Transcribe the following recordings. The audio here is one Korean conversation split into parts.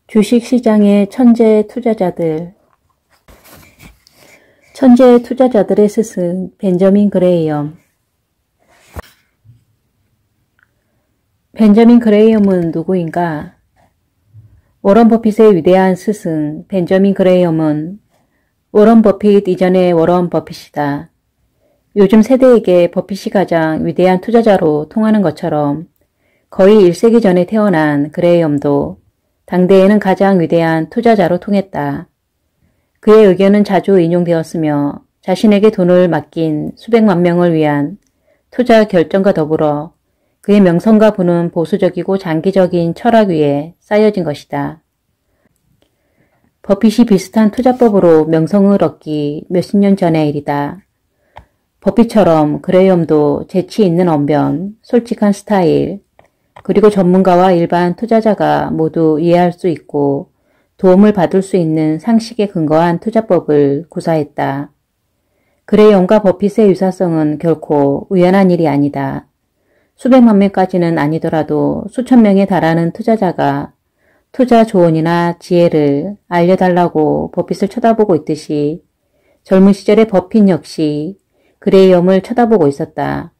주식시장의 천재 투자자들. 천재 투자자들의 스승 벤저민 그레이엄. 벤저민 그레이엄은 누구인가? 워런 버핏의 위대한 스승 벤저민 그레이엄은 워런 버핏 이전의 워런 버핏이다. 요즘 세대에게 버핏이 가장 위대한 투자자로 통하는 것처럼 거의 1세기 전에 태어난 그레이엄도 당대에는 가장 위대한 투자자로 통했다. 그의 의견은 자주 인용되었으며 자신에게 돈을 맡긴 수백만 명을 위한 투자 결정과 더불어 그의 명성과 부는 보수적이고 장기적인 철학 위에 쌓여진 것이다. 버핏이 비슷한 투자법으로 명성을 얻기 몇십 년 전의 일이다. 버핏처럼 그레이엄도 재치 있는 언변, 솔직한 스타일, 그리고 전문가와 일반 투자자가 모두 이해할 수 있고 도움을 받을 수 있는 상식에 근거한 투자법을 구사했다. 그레이엄과 버핏의 유사성은 결코 우연한 일이 아니다. 수백만 명까지는 아니더라도 수천 명에 달하는 투자자가 투자 조언이나 지혜를 알려달라고 버핏을 쳐다보고 있듯이 젊은 시절의 버핏 역시 그레이엄을 쳐다보고 있었다.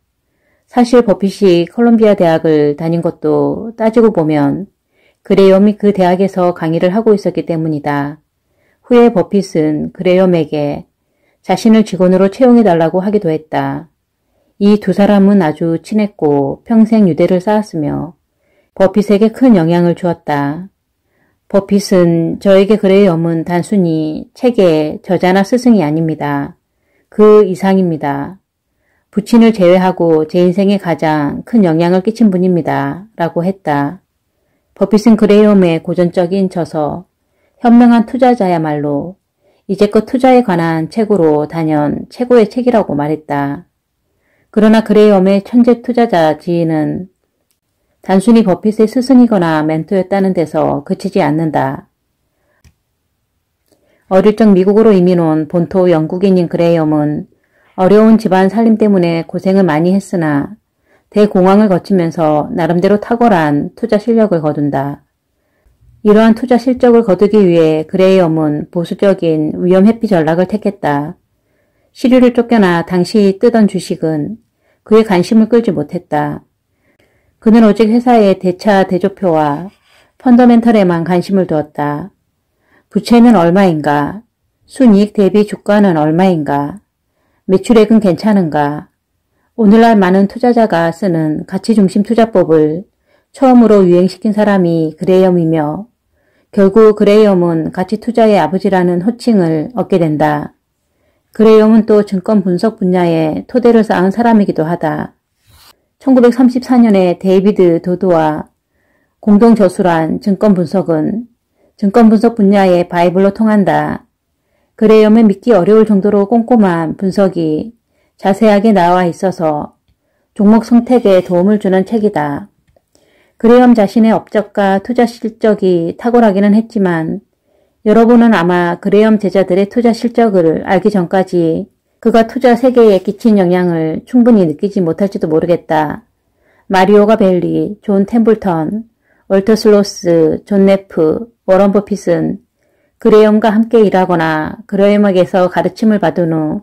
사실 버핏이 콜롬비아 대학을 다닌 것도 따지고 보면 그레이엄이 그 대학에서 강의를 하고 있었기 때문이다. 후에 버핏은 그레이엄에게 자신을 직원으로 채용해달라고 하기도 했다. 이 두 사람은 아주 친했고 평생 유대를 쌓았으며 버핏에게 큰 영향을 주었다. 버핏은 저에게 그레이엄은 단순히 책의 저자나 스승이 아닙니다. 그 이상입니다. 부친을 제외하고 제 인생에 가장 큰 영향을 끼친 분입니다. 라고 했다. 버핏은 그레이엄의 고전적인 저서 현명한 투자자야말로 이제껏 투자에 관한 책으로 단연 최고의 책이라고 말했다. 그러나 그레이엄의 천재 투자자 지위는 단순히 버핏의 스승이거나 멘토였다는 데서 그치지 않는다. 어릴 적 미국으로 이민 온 본토 영국인인 그레이엄은 어려운 집안 살림 때문에 고생을 많이 했으나 대공황을 거치면서 나름대로 탁월한 투자 실력을 거둔다. 이러한 투자 실적을 거두기 위해 그레이엄은 보수적인 위험 회피 전략을 택했다. 시류를 쫓겨나 당시 뜨던 주식은 그의 관심을 끌지 못했다. 그는 오직 회사의 대차 대조표와 펀더멘털에만 관심을 두었다. 부채는 얼마인가? 순이익 대비 주가는 얼마인가? 매출액은 괜찮은가? 오늘날 많은 투자자가 쓰는 가치중심 투자법을 처음으로 유행시킨 사람이 그레이엄이며 결국 그레이엄은 가치 투자의 아버지라는 호칭을 얻게 된다. 그레이엄은 또 증권 분석 분야에 토대를 쌓은 사람이기도 하다. 1934년에 데이비드 도드와 공동 저술한 증권 분석은 증권 분석 분야의 바이블로 통한다. 그레이엄의 믿기 어려울 정도로 꼼꼼한 분석이 자세하게 나와 있어서 종목 선택에 도움을 주는 책이다. 그레이엄 자신의 업적과 투자 실적이 탁월하기는 했지만 여러분은 아마 그레이엄 제자들의 투자 실적을 알기 전까지 그가 투자 세계에 끼친 영향을 충분히 느끼지 못할지도 모르겠다. 마리오 가벨리, 존 템플턴, 월터 슬로스, 존 네프, 워런 버핏은 그레이엄과 함께 일하거나 그레이엄에게서 가르침을 받은 후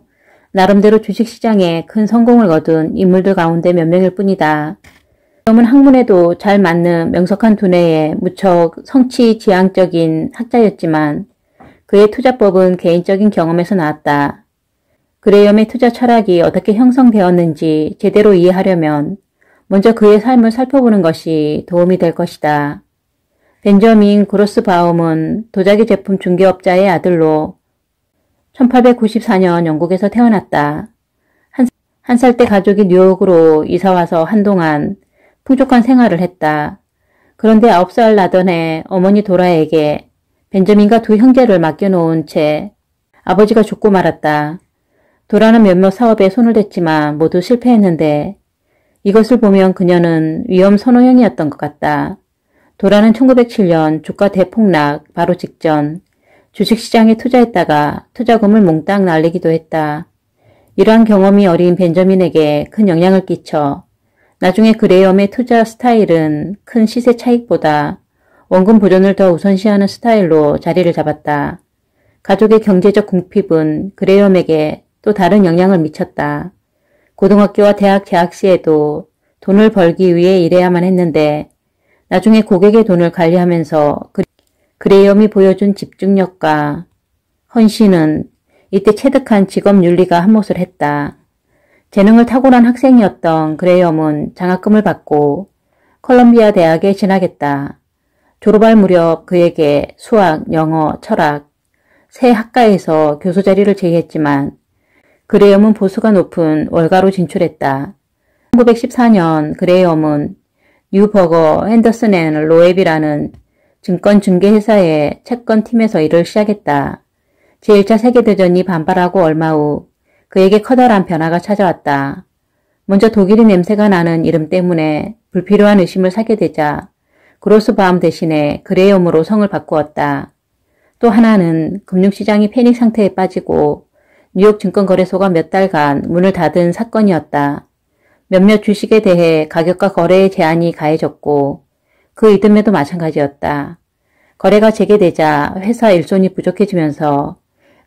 나름대로 주식시장에 큰 성공을 거둔 인물들 가운데 몇 명일 뿐이다. 그레이엄은 학문에도 잘 맞는 명석한 두뇌에 무척 성취지향적인 학자였지만 그의 투자법은 개인적인 경험에서 나왔다. 그레이엄의 투자 철학이 어떻게 형성되었는지 제대로 이해하려면 먼저 그의 삶을 살펴보는 것이 도움이 될 것이다. 벤저민 그로스바움은 도자기 제품 중개업자의 아들로 1894년 영국에서 태어났다. 한 살 때 가족이 뉴욕으로 이사와서 한동안 풍족한 생활을 했다. 그런데 9살 나던 해 어머니 도라에게 벤저민과 두 형제를 맡겨놓은 채 아버지가 죽고 말았다. 도라는 몇몇 사업에 손을 댔지만 모두 실패했는데 이것을 보면 그녀는 위험 선호형이었던 것 같다. 도라는 1907년 주가 대폭락 바로 직전 주식시장에 투자했다가 투자금을 몽땅 날리기도 했다. 이러한 경험이 어린 벤저민에게 큰 영향을 끼쳐 나중에 그레이엄의 투자 스타일은 큰 시세 차익보다 원금 보존을 더 우선시하는 스타일로 자리를 잡았다. 가족의 경제적 궁핍은 그레이엄에게 또 다른 영향을 미쳤다. 고등학교와 대학 재학 시에도 돈을 벌기 위해 일해야만 했는데 나중에 고객의 돈을 관리하면서 그레이엄이 보여준 집중력과 헌신은 이때 체득한 직업윤리가 한몫을 했다. 재능을 타고난 학생이었던 그레이엄은 장학금을 받고 컬럼비아 대학에 진학했다. 졸업할 무렵 그에게 수학, 영어, 철학, 세 학과에서 교수 자리를 제의했지만 그레이엄은 보수가 높은 월가로 진출했다. 1914년 그레이엄은 뉴버거 핸더슨 앤 로앱이라는 증권중개회사의 채권팀에서 일을 시작했다. 제1차 세계대전이 반발하고 얼마 후 그에게 커다란 변화가 찾아왔다. 먼저 독일인 냄새가 나는 이름 때문에 불필요한 의심을 사게 되자 그로스바움 대신에 그레이엄으로 성을 바꾸었다. 또 하나는 금융시장이 패닉 상태에 빠지고 뉴욕 증권거래소가 몇 달간 문을 닫은 사건이었다. 몇몇 주식에 대해 가격과 거래의 제한이 가해졌고 그 이듬해도 마찬가지였다. 거래가 재개되자 회사 일손이 부족해지면서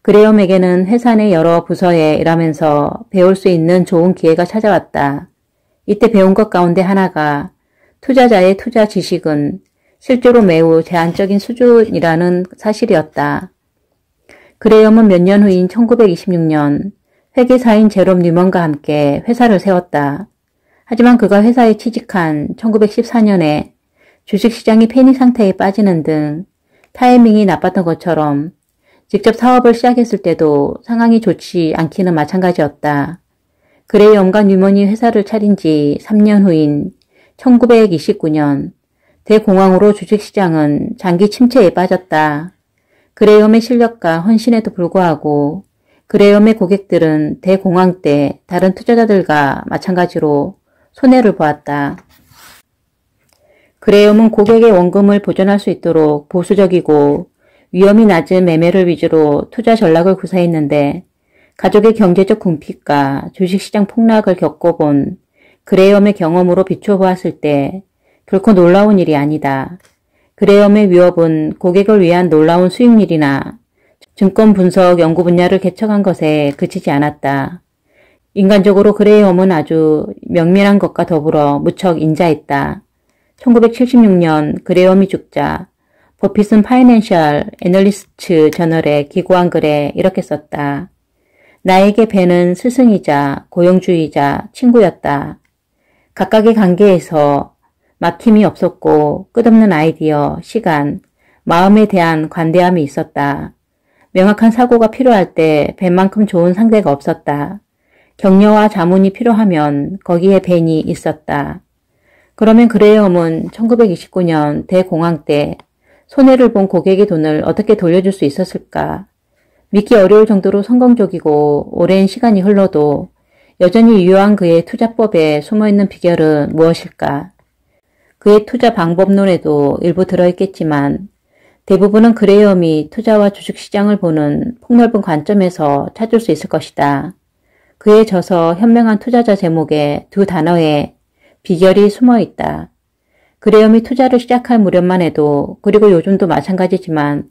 그레이엄에게는 회사 내 여러 부서에 일하면서 배울 수 있는 좋은 기회가 찾아왔다. 이때 배운 것 가운데 하나가 투자자의 투자 지식은 실제로 매우 제한적인 수준이라는 사실이었다. 그레이엄은 몇 년 후인 1926년 회계사인 제롬 뉴먼과 함께 회사를 세웠다. 하지만 그가 회사에 취직한 1914년에 주식시장이 패닉 상태에 빠지는 등 타이밍이 나빴던 것처럼 직접 사업을 시작했을 때도 상황이 좋지 않기는 마찬가지였다. 그레이엄과 뉴먼이 회사를 차린 지 3년 후인 1929년 대공황으로 주식시장은 장기 침체에 빠졌다. 그레이엄의 실력과 헌신에도 불구하고 그레이엄의 고객들은 대공황 때 다른 투자자들과 마찬가지로 손해를 보았다. 그레이엄은 고객의 원금을 보존할 수 있도록 보수적이고 위험이 낮은 매매를 위주로 투자 전략을 구사했는데 가족의 경제적 궁핍과 주식시장 폭락을 겪어본 그레이엄의 경험으로 비추어 보았을 때 결코 놀라운 일이 아니다. 그레이엄의 위협은 고객을 위한 놀라운 수익률이나 증권 분석 연구 분야를 개척한 것에 그치지 않았다. 인간적으로 그레이엄은 아주 명밀한 것과 더불어 무척 인자했다. 1976년 그레이엄이 죽자 버핏은 파이낸셜 애널리스트 저널에 기고한 글에 이렇게 썼다. 나에게 벤은 스승이자 고용주의자 친구였다. 각각의 관계에서 막힘이 없었고 끝없는 아이디어, 시간, 마음에 대한 관대함이 있었다. 명확한 사고가 필요할 때 벤만큼 좋은 상대가 없었다. 격려와 자문이 필요하면 거기에 벤이 있었다. 그러면 그레이엄은 1929년 대공황 때 손해를 본 고객의 돈을 어떻게 돌려줄 수 있었을까? 믿기 어려울 정도로 성공적이고 오랜 시간이 흘러도 여전히 유효한 그의 투자법에 숨어있는 비결은 무엇일까? 그의 투자 방법론에도 일부 들어있겠지만 대부분은 그레이엄이 투자와 주식시장을 보는 폭넓은 관점에서 찾을 수 있을 것이다. 그의 저서 현명한 투자자 제목에 두 단어에 비결이 숨어있다. 그레이엄이 투자를 시작할 무렵만 해도 그리고 요즘도 마찬가지지만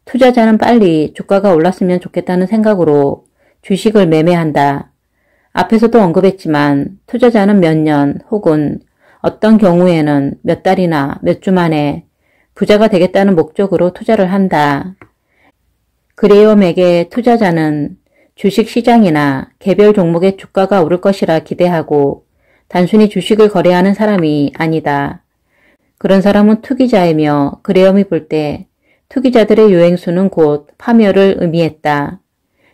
투자자는 빨리 주가가 올랐으면 좋겠다는 생각으로 주식을 매매한다. 앞에서도 언급했지만 투자자는 몇 년 혹은 어떤 경우에는 몇 달이나 몇 주 만에 부자가 되겠다는 목적으로 투자를 한다. 그레이엄에게 투자자는 주식시장이나 개별 종목의 주가가 오를 것이라 기대하고 단순히 주식을 거래하는 사람이 아니다. 그런 사람은 투기자이며 그레이엄이 볼 때 투기자들의 유행수는 곧 파멸을 의미했다.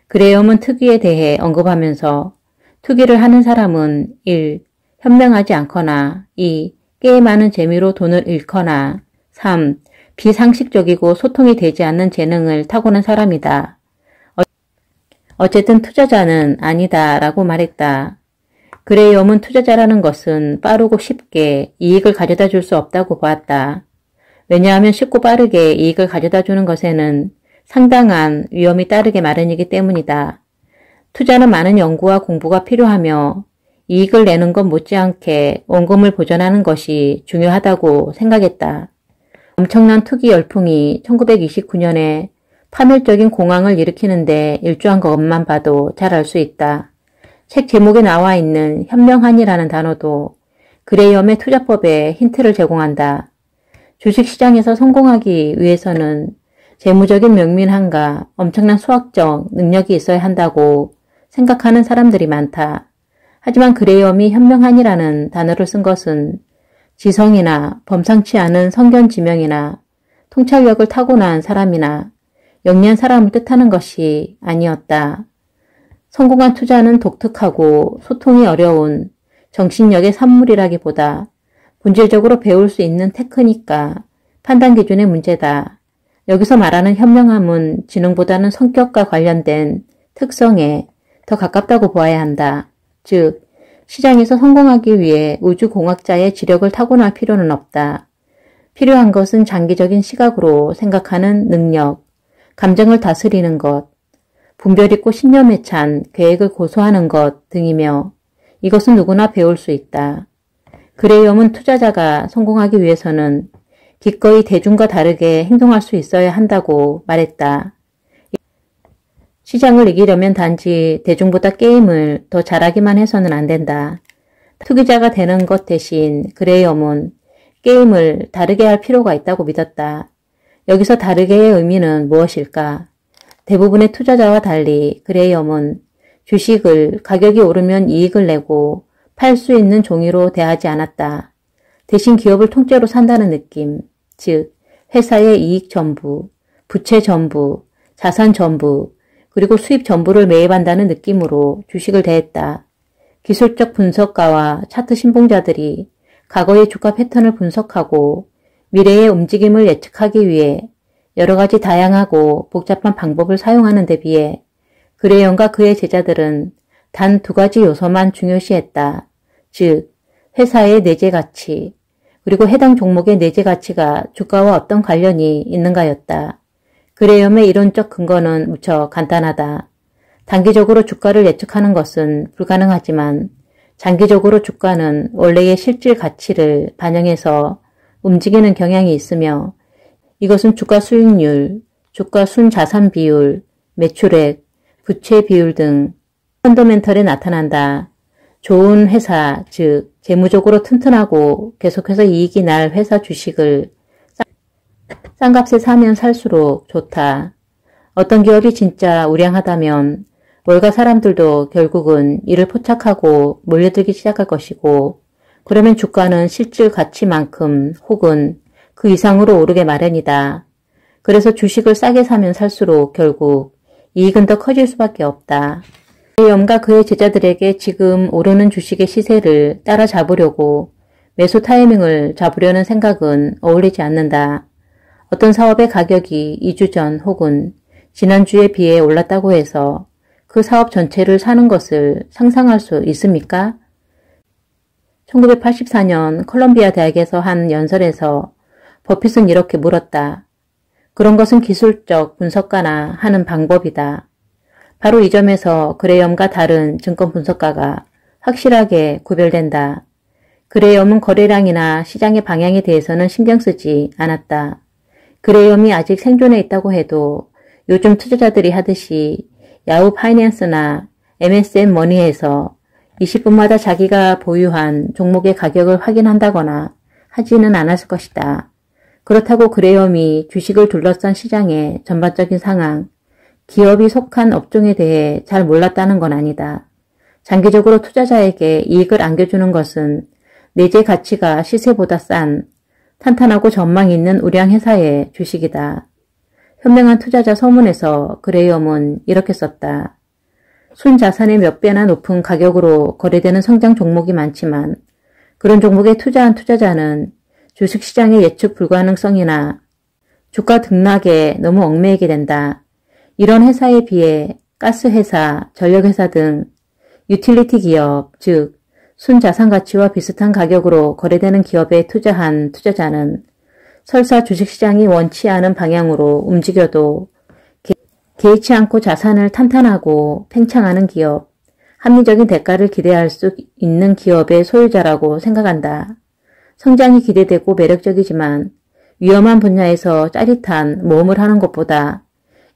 그레이엄은 투기에 대해 언급하면서 투기를 하는 사람은 1. 현명하지 않거나 2. 게임하는 재미로 돈을 잃거나 3. 비상식적이고 소통이 되지 않는 재능을 타고난 사람이다. 어쨌든 투자자는 아니다 라고 말했다. 그레이엄은 투자자라는 것은 빠르고 쉽게 이익을 가져다 줄 수 없다고 보았다. 왜냐하면 쉽고 빠르게 이익을 가져다 주는 것에는 상당한 위험이 따르게 마련이기 때문이다. 투자는 많은 연구와 공부가 필요하며 이익을 내는 것 못지않게 원금을 보존하는 것이 중요하다고 생각했다. 엄청난 투기 열풍이 1929년에 파멸적인 공황을 일으키는데 일조한 것만 봐도 잘 알 수 있다. 책 제목에 나와 있는 현명한이라는 단어도 그레이엄의 투자법에 힌트를 제공한다. 주식시장에서 성공하기 위해서는 재무적인 명민함과 엄청난 수학적 능력이 있어야 한다고 생각하는 사람들이 많다. 하지만 그레이엄이 현명한이라는 단어를 쓴 것은 지성이나 범상치 않은 성견지명이나 통찰력을 타고난 사람이나 영리한 사람을 뜻하는 것이 아니었다. 성공한 투자는 독특하고 소통이 어려운 정신력의 산물이라기보다 본질적으로 배울 수 있는 테크닉과 판단 기준의 문제다. 여기서 말하는 현명함은 지능보다는 성격과 관련된 특성에 더 가깝다고 보아야 한다. 즉, 시장에서 성공하기 위해 우주공학자의 지력을 타고날 필요는 없다. 필요한 것은 장기적인 시각으로 생각하는 능력, 감정을 다스리는 것, 분별 있고 신념에 찬 계획을 고수하는 것 등이며 이것은 누구나 배울 수 있다. 그레이엄은 투자자가 성공하기 위해서는 기꺼이 대중과 다르게 행동할 수 있어야 한다고 말했다. 시장을 이기려면 단지 대중보다 게임을 더 잘하기만 해서는 안 된다. 투기자가 되는 것 대신 그레이엄은 게임을 다르게 할 필요가 있다고 믿었다. 여기서 다르게의 의미는 무엇일까? 대부분의 투자자와 달리 그레이엄은 주식을 가격이 오르면 이익을 내고 팔 수 있는 종이로 대하지 않았다. 대신 기업을 통째로 산다는 느낌, 즉 회사의 이익 전부, 부채 전부, 자산 전부, 그리고 수입 전부를 매입한다는 느낌으로 주식을 대했다. 기술적 분석가와 차트 신봉자들이 과거의 주가 패턴을 분석하고 미래의 움직임을 예측하기 위해 여러 가지 다양하고 복잡한 방법을 사용하는 데 비해 그레이엄과 그의 제자들은 단 두 가지 요소만 중요시했다. 즉, 회사의 내재 가치, 그리고 해당 종목의 내재 가치가 주가와 어떤 관련이 있는가였다. 그레이엄의 이론적 근거는 무척 간단하다. 단기적으로 주가를 예측하는 것은 불가능하지만 장기적으로 주가는 원래의 실질 가치를 반영해서 움직이는 경향이 있으며 이것은 주가 수익률, 주가 순자산 비율, 매출액, 부채 비율 등 펀더멘털에 나타난다. 좋은 회사, 즉 재무적으로 튼튼하고 계속해서 이익이 날 회사 주식을 싼 값에 사면 살수록 좋다. 어떤 기업이 진짜 우량하다면 월가 사람들도 결국은 이를 포착하고 몰려들기 시작할 것이고 그러면 주가는 실질 가치만큼 혹은 그 이상으로 오르게 마련이다. 그래서 주식을 싸게 사면 살수록 결국 이익은 더 커질 수밖에 없다. 그레이엄과 그의 제자들에게 지금 오르는 주식의 시세를 따라잡으려고 매수 타이밍을 잡으려는 생각은 어울리지 않는다. 어떤 사업의 가격이 2주 전 혹은 지난주에 비해 올랐다고 해서 그 사업 전체를 사는 것을 상상할 수 있습니까? 1984년 컬럼비아 대학에서 한 연설에서 버핏은 이렇게 물었다. 그런 것은 기술적 분석가나 하는 방법이다. 바로 이 점에서 그레이엄과 다른 증권 분석가가 확실하게 구별된다. 그레이엄은 거래량이나 시장의 방향에 대해서는 신경 쓰지 않았다. 그레이엄이 아직 생존해 있다고 해도 요즘 투자자들이 하듯이 야후 파이낸스나 MSN 머니에서 20분마다 자기가 보유한 종목의 가격을 확인한다거나 하지는 않았을 것이다. 그렇다고 그레이엄이 주식을 둘러싼 시장의 전반적인 상황, 기업이 속한 업종에 대해 잘 몰랐다는 건 아니다. 장기적으로 투자자에게 이익을 안겨주는 것은 내재 가치가 시세보다 싼 탄탄하고 전망이 있는 우량 회사의 주식이다. 현명한 투자자 서문에서 그레이엄은 이렇게 썼다. 순자산의 몇 배나 높은 가격으로 거래되는 성장 종목이 많지만 그런 종목에 투자한 투자자는 주식시장의 예측 불가능성이나 주가 등락에 너무 얽매이게 된다. 이런 회사에 비해 가스회사, 전력회사 등 유틸리티 기업, 즉 순자산가치와 비슷한 가격으로 거래되는 기업에 투자한 투자자는 설사 주식시장이 원치 않은 방향으로 움직여도 개의치 않고 자산을 탄탄하고 팽창하는 기업, 합리적인 대가를 기대할 수 있는 기업의 소유자라고 생각한다. 성장이 기대되고 매력적이지만 위험한 분야에서 짜릿한 모험을 하는 것보다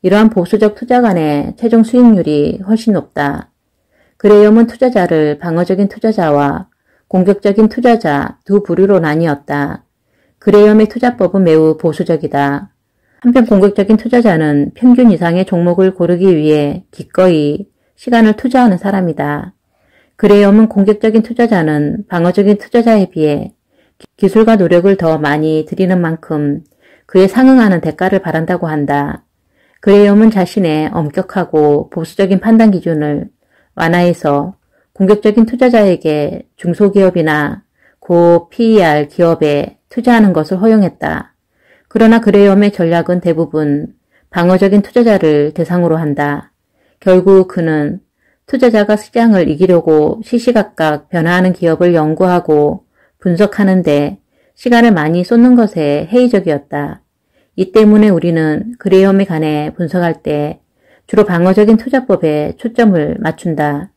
이러한 보수적 투자 간의 최종 수익률이 훨씬 높다. 그레이엄은 투자자를 방어적인 투자자와 공격적인 투자자 두 부류로 나뉘었다. 그레이엄의 투자법은 매우 보수적이다. 한편 공격적인 투자자는 평균 이상의 종목을 고르기 위해 기꺼이 시간을 투자하는 사람이다. 그레이엄은 공격적인 투자자는 방어적인 투자자에 비해 기술과 노력을 더 많이 들이는 만큼 그에 상응하는 대가를 바란다고 한다. 그레이엄은 자신의 엄격하고 보수적인 판단 기준을 완화해서 공격적인 투자자에게 중소기업이나 고 PER 기업에 투자하는 것을 허용했다. 그러나 그레이엄의 전략은 대부분 방어적인 투자자를 대상으로 한다. 결국 그는 투자자가 시장을 이기려고 시시각각 변화하는 기업을 연구하고 분석하는데 시간을 많이 쏟는 것에 회의적이었다. 이 때문에 우리는 그레이엄에 관해 분석할 때 주로 방어적인 투자법에 초점을 맞춘다.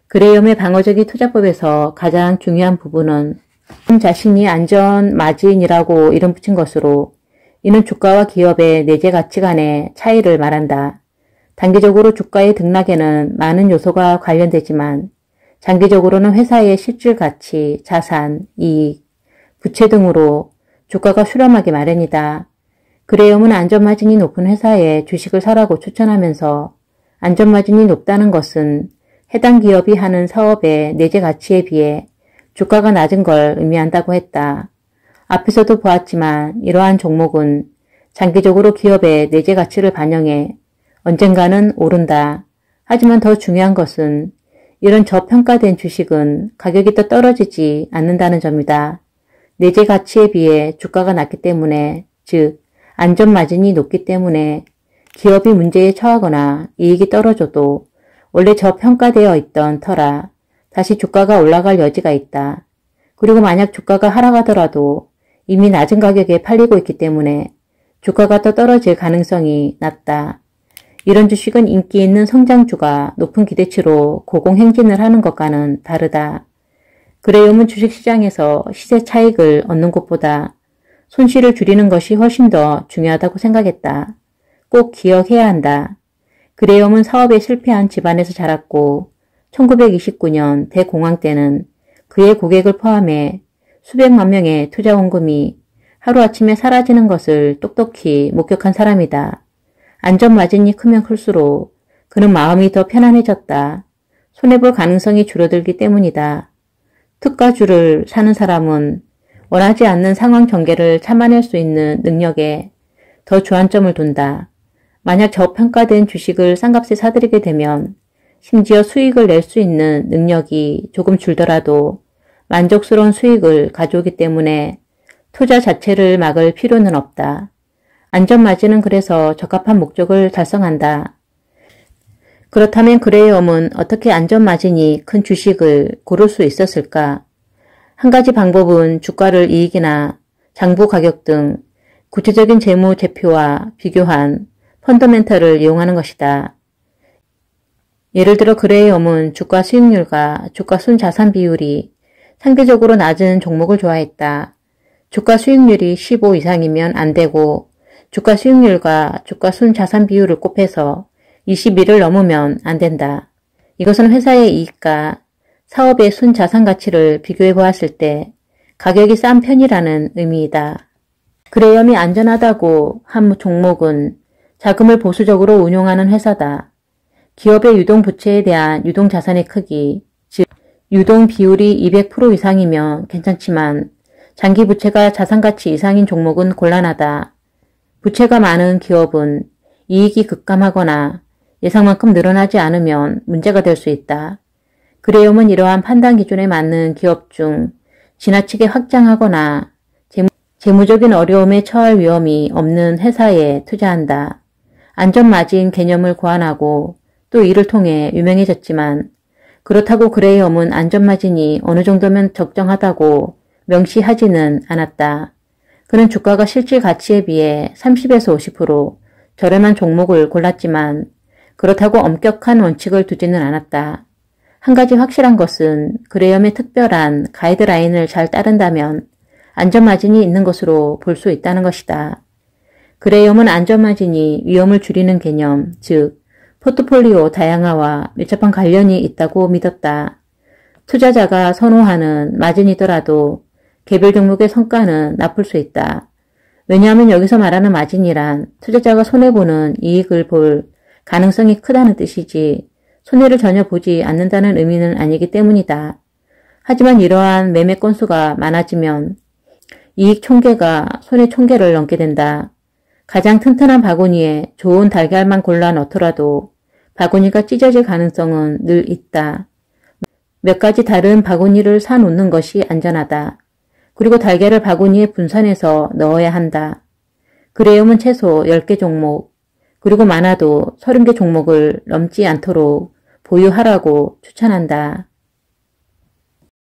그레이엄의 방어적인 투자법에서 가장 중요한 부분은 자신이 안전 마진이라고 이름 붙인 것으로 이는 주가와 기업의 내재 가치 간의 차이를 말한다. 단기적으로 주가의 등락에는 많은 요소가 관련되지만 장기적으로는 회사의 실질 가치, 자산, 이익, 부채 등으로 주가가 수렴하기 마련이다. 그레이엄은 안전마진이 높은 회사의 주식을 사라고 추천하면서 안전마진이 높다는 것은 해당 기업이 하는 사업의 내재 가치에 비해 주가가 낮은 걸 의미한다고 했다. 앞에서도 보았지만 이러한 종목은 장기적으로 기업의 내재 가치를 반영해 언젠가는 오른다. 하지만 더 중요한 것은 이런 저평가된 주식은 가격이 더 떨어지지 않는다는 점이다. 내재 가치에 비해 주가가 낮기 때문에, 즉 안전마진이 높기 때문에 기업이 문제에 처하거나 이익이 떨어져도 원래 저평가되어 있던 터라 다시 주가가 올라갈 여지가 있다. 그리고 만약 주가가 하락하더라도 이미 낮은 가격에 팔리고 있기 때문에 주가가 더 떨어질 가능성이 낮다. 이런 주식은 인기 있는 성장주가 높은 기대치로 고공행진을 하는 것과는 다르다. 그레이엄은 주식시장에서 시세 차익을 얻는 것보다 손실을 줄이는 것이 훨씬 더 중요하다고 생각했다. 꼭 기억해야 한다. 그레이엄은 사업에 실패한 집안에서 자랐고 1929년 대공황 때는 그의 고객을 포함해 수백만 명의 투자 원금이 하루아침에 사라지는 것을 똑똑히 목격한 사람이다. 안전마진이 크면 클수록 그는 마음이 더 편안해졌다. 손해볼 가능성이 줄어들기 때문이다. 특가주를 사는 사람은 원하지 않는 상황 전개를 참아낼 수 있는 능력에 더 주안점을 둔다. 만약 저평가된 주식을 싼값에 사들이게 되면 심지어 수익을 낼 수 있는 능력이 조금 줄더라도 만족스러운 수익을 가져오기 때문에 투자 자체를 막을 필요는 없다. 안전마진은 그래서 적합한 목적을 달성한다. 그렇다면 그레이엄은 어떻게 안전마진이 큰 주식을 고를 수 있었을까? 한 가지 방법은 주가를 이익이나 장부 가격 등 구체적인 재무 제표와 비교한 펀더멘털을 이용하는 것이다. 예를 들어 그레이엄은 주가 수익률과 주가 순자산 비율이 상대적으로 낮은 종목을 좋아했다. 주가 수익률이 15 이상이면 안 되고 주가 수익률과 주가 순자산 비율을 곱해서 21을 넘으면 안 된다. 이것은 회사의 이익과 사업의 순자산 가치를 비교해 보았을 때 가격이 싼 편이라는 의미이다. 그레이엄이 안전하다고 한 종목은 자금을 보수적으로 운용하는 회사다. 기업의 유동부채에 대한 유동자산의 크기, 즉 유동 비율이 200% 이상이면 괜찮지만 장기 부채가 자산가치 이상인 종목은 곤란하다. 부채가 많은 기업은 이익이 급감하거나 예상만큼 늘어나지 않으면 문제가 될 수 있다. 그레이엄은 이러한 판단 기준에 맞는 기업 중 지나치게 확장하거나 재무적인 어려움에 처할 위험이 없는 회사에 투자한다. 안전마진 개념을 고안하고 또 이를 통해 유명해졌지만 그렇다고 그레이엄은 안전마진이 어느 정도면 적정하다고 명시하지는 않았다. 그는 주가가 실질 가치에 비해 30에서 50% 저렴한 종목을 골랐지만 그렇다고 엄격한 원칙을 두지는 않았다. 한 가지 확실한 것은 그레이엄의 특별한 가이드라인을 잘 따른다면 안전마진이 있는 것으로 볼 수 있다는 것이다. 그레이엄은 안전마진이 위험을 줄이는 개념, 즉 포트폴리오 다양화와 밀접한 관련이 있다고 믿었다. 투자자가 선호하는 마진이더라도 개별 종목의 성과는 나쁠 수 있다. 왜냐하면 여기서 말하는 마진이란 투자자가 손해보는 이익을 볼 가능성이 크다는 뜻이지 손해를 전혀 보지 않는다는 의미는 아니기 때문이다. 하지만 이러한 매매 건수가 많아지면 이익 총계가 손해 총계를 넘게 된다. 가장 튼튼한 바구니에 좋은 달걀만 골라 넣더라도 바구니가 찢어질 가능성은 늘 있다. 몇 가지 다른 바구니를 사놓는 것이 안전하다. 그리고 달걀을 바구니에 분산해서 넣어야 한다. 그레이엄은 최소 10개 종목, 그리고 많아도 30개 종목을 넘지 않도록 보유하라고 추천한다.